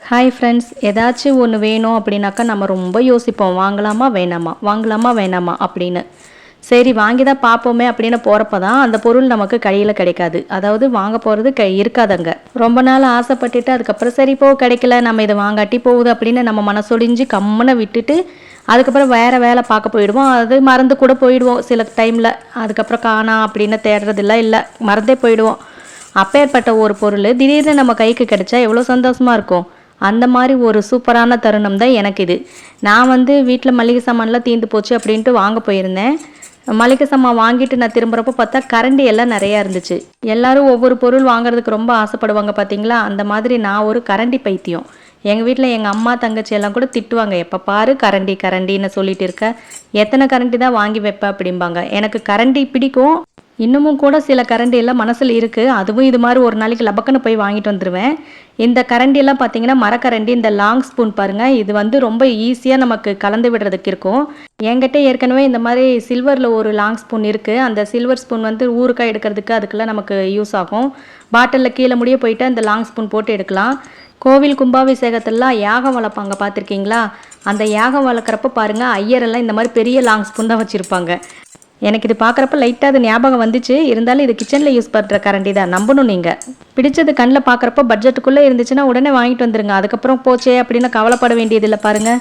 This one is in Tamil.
ஹாய் ஃப்ரெண்ட்ஸ், ஏதாச்சும் ஒன்று வேணும் அப்படின்னாக்கா நம்ம ரொம்ப யோசிப்போம். வாங்கலாமா வேணாமா, வாங்கலாமா வேணாமா அப்படின்னு. சரி வாங்கி தான் பார்ப்போமே அப்படின்னு போகிறப்ப தான் அந்த பொருள் நமக்கு கையில் கிடைக்காது. அதாவது வாங்க போகிறது இருக்காதங்க. ரொம்ப நாள் ஆசைப்பட்டுட்டு அதுக்கப்புறம் சரி போ கிடைக்கல, நம்ம இதை வாங்காட்டி போகுது அப்படின்னு நம்ம மனசொடிஞ்சு கம்முன்னு விட்டுட்டு அதுக்கப்புறம் வேறு வேலை பார்க்க போயிடுவோம். அது மறந்து கூட போயிடுவோம் சில டைமில். அதுக்கப்புறம் காணா அப்படின்னு தேடுறதில்ல, இல்லை மறந்தே போயிடுவோம். அப்பேற்பட்ட ஒரு பொருள் திடீர்னு நம்ம கைக்கு கிடைச்சா எவ்வளோ சந்தோஷமாக இருக்கும். அந்த மாதிரி ஒரு சூப்பரான தருணம் தான் எனக்கு இது. நான் வீட்டில் மளிகை சாமான்லாம் தீர்ந்து போச்சு அப்படின்ட்டு வாங்க போயிருந்தேன். மளிகை சாமான் வாங்கிட்டு நான் திரும்புகிறப்ப பார்த்தா கரண்டி எல்லாம் நிறையா இருந்துச்சு. எல்லாரும் ஒவ்வொரு பொருள் வாங்குறதுக்கு ரொம்ப ஆசைப்படுவாங்க பார்த்தீங்களா, அந்த மாதிரி நான் ஒரு கரண்டி பைத்தியம். எங்கள் வீட்டில் எங்கள் அம்மா தங்கச்சி எல்லாம் கூட திட்டுவாங்க, எப்போ பாரு கரண்டி கரண்டின்னு சொல்லிட்டு இருக்க, எத்தனை கரண்டி தான் வாங்கி வைப்ப அப்படிம்பாங்க. எனக்கு கரண்டி பிடிக்கும். இன்னமும் கூட சில கரண்டி எல்லாம் மனசில் இருக்குது. அதுவும் இது மாதிரி ஒரு நாளைக்கு லபக்குன்னு போய் வாங்கிட்டு வந்துடுவேன். இந்த கரண்டி எல்லாம் பார்த்தீங்கன்னா மரக்கரண்டி, இந்த லாங் ஸ்பூன் பாருங்கள், இது ரொம்ப ஈஸியாக நமக்கு கலந்து விடுறதுக்கு இருக்கும். என்கிட்ட ஏற்கனவே இந்த மாதிரி சில்வரில் ஒரு லாங் ஸ்பூன் இருக்குது. அந்த சில்வர் ஸ்பூன் ஊறுக்காய் எடுக்கிறதுக்கு அதுக்கெல்லாம் நமக்கு யூஸ் ஆகும். பாட்டிலில் கீழே முடிய போயிட்டு அந்த லாங் ஸ்பூன் போட்டு எடுக்கலாம். கோவில் கும்பாபிஷேகத்திலாம் யாகம் வளர்ப்பாங்க பார்த்துருக்கீங்களா, அந்த யாகம் வளர்க்குறப்ப பாருங்கள் ஐயரெல்லாம் இந்த மாதிரி பெரிய லாங் ஸ்பூன் தான் வச்சுருப்பாங்க. எனக்கு இது பார்க்குறப்ப லைட்டாக அது ஞாபகம் வந்துச்சு. இருந்தாலும் இது கிச்சனில் யூஸ் பண்ணுற கரண்டி தான், நம்பணும் நீங்கள். பிடிச்சது கண்ணில் பார்க்குறப்ப பட்ஜெட்டுக்குள்ளே இருந்துச்சுன்னா உடனே வாங்கிட்டு வந்துடுங்க. அதுக்கப்புறம் போச்சே அப்படின்னு கவலைப்பட வேண்டியதில்லை பாருங்கள்.